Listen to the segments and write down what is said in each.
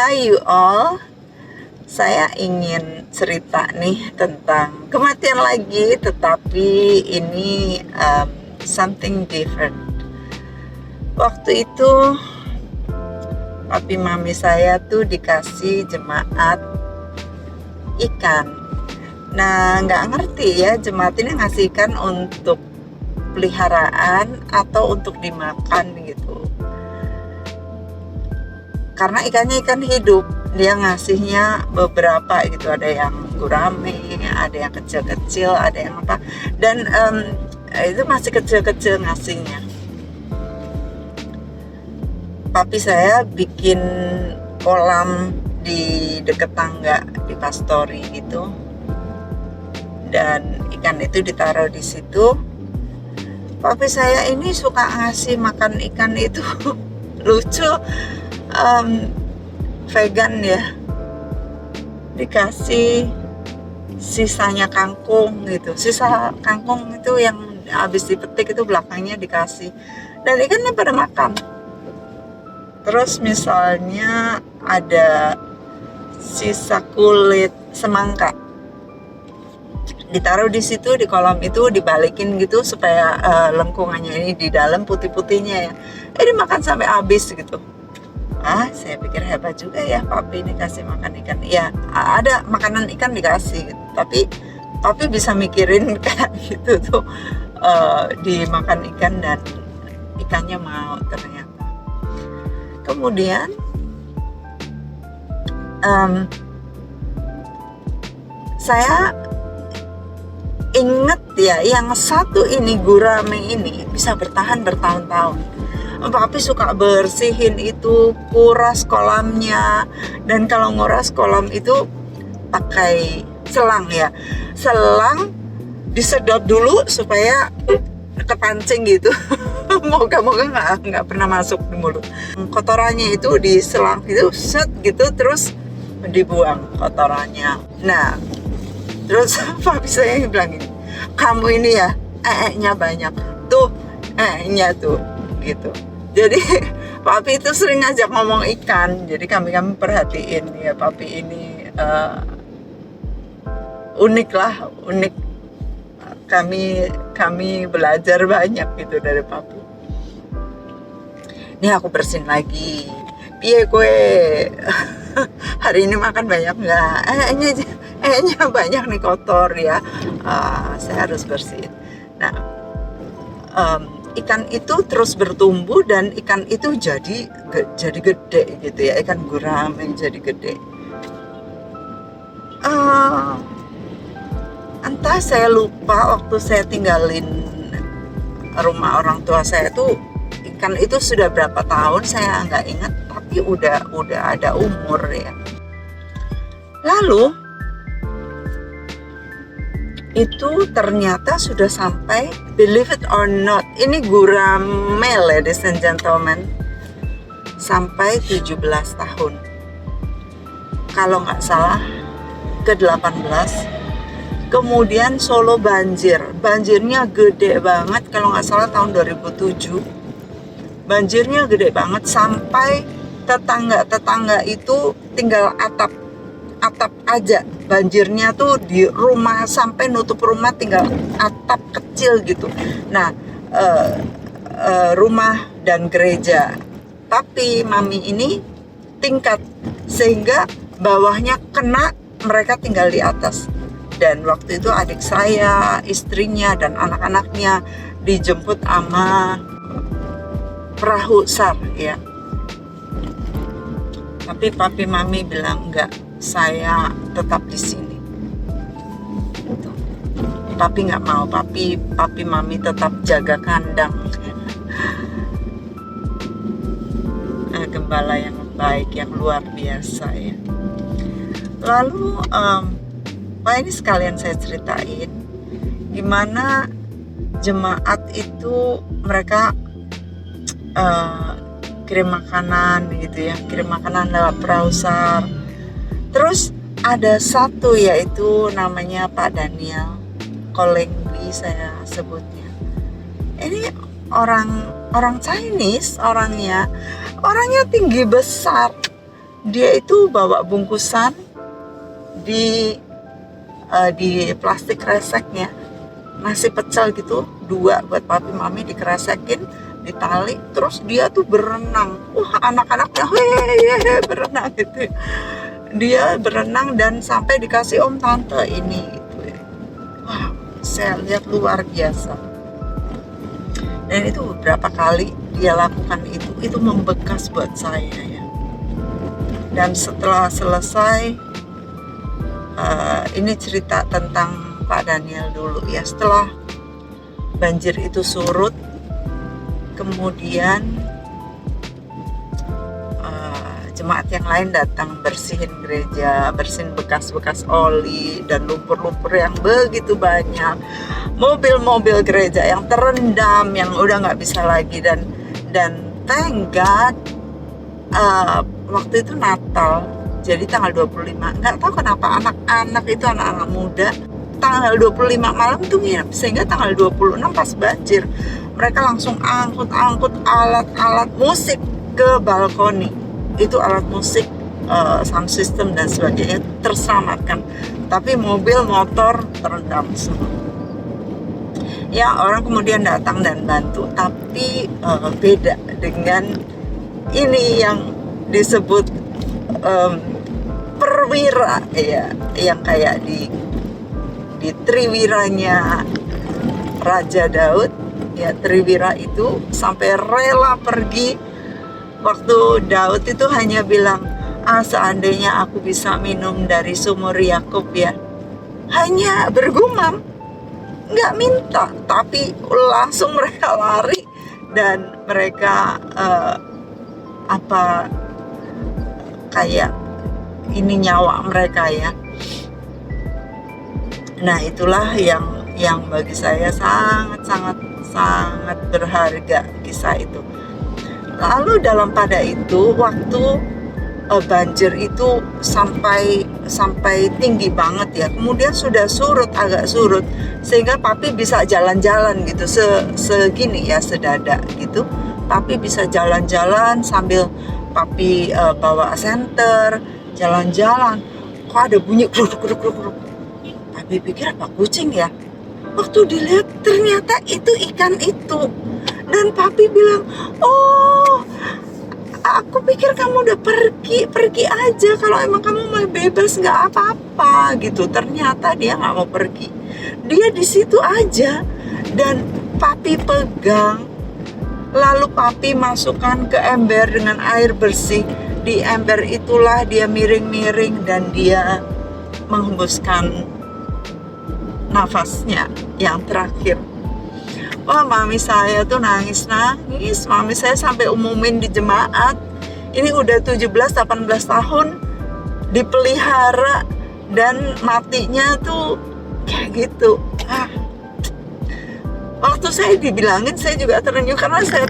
Hai you all, saya ingin cerita nih tentang kematian lagi, tetapi ini something different. Waktu itu papi mami saya tuh dikasih jemaat ikan. Nah, nggak ngerti ya, jemaat ini ngasih ikan untuk peliharaan atau untuk dimakan gitu. Karena ikannya ikan hidup, dia ngasihnya beberapa gitu, ada yang gurame, ada yang kecil-kecil, ada yang apa, dan itu masih kecil-kecil ngasihnya. Papi saya bikin kolam di deket tangga di pastori gitu, dan ikan itu ditaruh di situ. Papi saya ini suka ngasih makan ikan itu lucu. Vegan ya, dikasih sisanya kangkung gitu, sisa kangkung itu yang habis dipetik itu belakangnya dikasih, dan ikannya pada makan. Terus misalnya ada sisa kulit semangka ditaruh di situ, di kolam itu dibalikin gitu supaya lengkungannya ini di dalam putih-putihnya ya, dimakan sampai habis gitu. Saya pikir hebat juga ya papi ini kasih makan ikan. Ya, ada makanan ikan dikasih gitu. Tapi papi bisa mikirin kayak gitu tuh, dimakan ikan dan ikannya mau ternyata. Kemudian saya inget ya, yang satu ini gurame ini bisa bertahan bertahun-tahun. Papi suka bersihin itu, kuras kolamnya, dan kalau nguras kolam itu pakai selang ya, selang disedot dulu supaya kepancing gitu. Moga-moga nggak pernah masuk di mulut. Kotorannya itu di selang itu set gitu, terus dibuang kotorannya. Nah, terus papi saya bilang gini, kamu ini ya nya banyak tuh, nya tuh gitu. Jadi papi itu sering ngajak ngomong ikan, jadi kami perhatiin ya, papi ini unik lah, unik. Kami belajar banyak gitu dari papi. Ini aku bersihin lagi. Piye gue hari ini makan banyak nggak? Nya banyak nih, kotor ya. Saya harus bersihin. Nah, ikan itu terus bertumbuh dan ikan itu jadi gede gitu ya, ikan gurame jadi gede. Entah saya lupa waktu saya tinggalin rumah orang tua saya tuh ikan itu sudah berapa tahun saya nggak ingat, tapi udah ada umur ya. Lalu itu ternyata sudah sampai, believe it or not, ini gurame ladies and gentlemen, sampai 17 tahun kalau nggak salah, ke 18. Kemudian Solo banjirnya gede banget, kalau nggak salah tahun 2007, banjirnya gede banget sampai tetangga itu tinggal atap aja, banjirnya tuh di rumah sampai nutup rumah, tinggal atap kecil gitu. Nah, rumah dan gereja, tapi mami ini tingkat sehingga bawahnya kena, mereka tinggal di atas. Dan waktu itu adik saya, istrinya dan anak-anaknya dijemput sama perahu SAR ya. Tapi papi mami bilang enggak, saya tetap di sini. Papi nggak mau, papi mami tetap jaga kandang. Gembala yang baik, yang luar biasa ya. Lalu ini sekalian saya ceritain gimana jemaat itu mereka kirim makanan gitu ya, kirim makanan lewat perahu SAR. Terus ada satu, yaitu namanya Pak Daniel Kolengbi saya sebutnya. Ini orang Chinese, orangnya tinggi besar, Dia itu bawa bungkusan di plastik kreseknya, nasi pecel gitu, 2 buat papi mami dikresekin, ditali, terus dia tuh berenang. Wah, anak-anaknya hehehe berenang gitu. Dia berenang dan sampai dikasih om tante ini gitu ya. Wah, saya lihat luar biasa. Dan itu beberapa kali dia lakukan itu membekas buat saya ya. Dan setelah selesai, ini cerita tentang Pak Daniel dulu ya. Setelah banjir itu surut, kemudian jemaat yang lain datang bersihin gereja, bersihin bekas-bekas oli dan lumpur-lumpur yang begitu banyak, mobil-mobil gereja yang terendam, yang udah nggak bisa lagi. Dan thank God, waktu itu Natal, jadi tanggal 25, nggak tahu kenapa anak-anak itu, anak-anak muda, tanggal 25 malam tuh nginep, sehingga tanggal 26 pas banjir mereka langsung angkut alat-alat musik ke balkoni. Itu alat musik, sound system dan sebagainya terselamatkan, tapi mobil motor terendam semua. Ya, orang kemudian datang dan bantu, tapi beda dengan ini yang disebut perwira ya, yang kayak di Triwiranya Raja Daud ya. Triwira itu sampai rela pergi. Waktu Daud itu hanya bilang, seandainya aku bisa minum dari sumur Yakub ya, hanya bergumam, nggak minta, tapi langsung mereka lari dan mereka kayak ini nyawa mereka ya. Nah, itulah yang bagi saya sangat berharga, kisah itu. Lalu pada itu waktu banjir itu sampai tinggi banget ya, kemudian sudah agak surut, sehingga papi bisa jalan-jalan gitu, segini ya, sedada gitu. Papi bisa jalan-jalan sambil papi bawa senter, jalan-jalan. Kok ada bunyi kruk. Papi pikir apa kucing ya? Waktu dilihat ternyata itu ikan itu. Dan papi bilang, oh, aku pikir kamu udah pergi aja, kalau emang kamu mau bebas nggak apa-apa gitu. Ternyata dia nggak mau pergi, dia di situ aja. Dan papi pegang, lalu papi masukkan ke ember dengan air bersih. Di ember itulah dia miring-miring dan dia menghembuskan nafasnya yang terakhir. Wah, mami saya tuh nangis. Mami saya sampai umumin di jemaat, ini udah 17-18 tahun dipelihara dan matinya tuh kayak gitu. Waktu saya dibilangin, saya juga terenyuh karena saya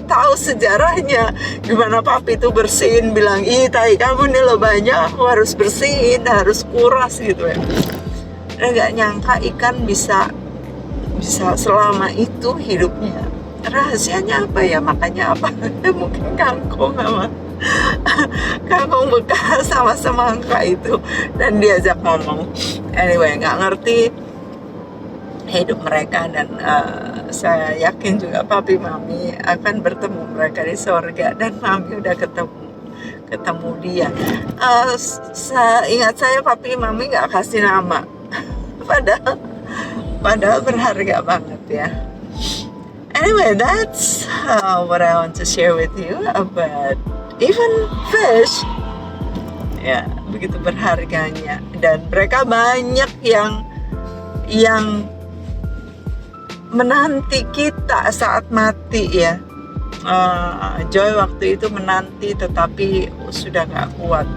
tahu sejarahnya, gimana papi tuh bersihin, bilang, tai kamu nih lo banyak, aku harus bersihin, harus kuras gitu ya. Dan gak nyangka ikan bisa selama itu hidupnya. Rahasianya apa ya? Makanya apa? Mungkin kangkung bekas sama semangka itu, dan diajak ngomong. Anyway, nggak ngerti hidup mereka, dan saya yakin juga papi mami akan bertemu mereka di sorga, dan mami udah ketemu dia. Ingat saya papi mami nggak kasih nama, padahal berharga banget ya. Anyway, that's what I want to share with you about even fish. Ya, begitu berharganya, dan mereka banyak yang menanti kita saat mati ya. Joy waktu itu menanti, tetapi sudah nggak kuat.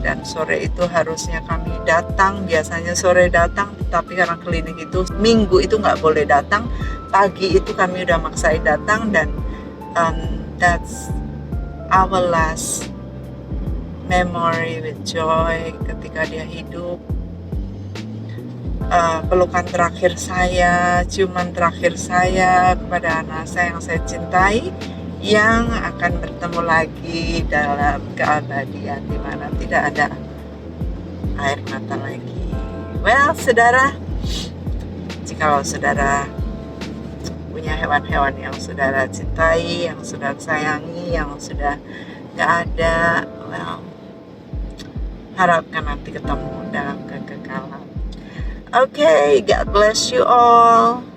Dan sore itu harusnya kami datang, biasanya sore datang, tetapi karena klinik itu minggu itu nggak boleh datang, pagi itu kami udah maksain datang. Dan that's our last memory with Joy ketika dia hidup. Pelukan terakhir saya, ciuman terakhir saya kepada anak saya yang saya cintai, yang akan bertemu lagi dalam keabadian di mana tidak ada air mata lagi. Well, saudara, jikalau saudara punya hewan-hewan yang saudara cintai, yang saudara sayangi, yang sudah gak ada, well, harapkan nanti ketemu dalam kekekalan. Okay, God bless you all.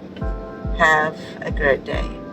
Have a great day.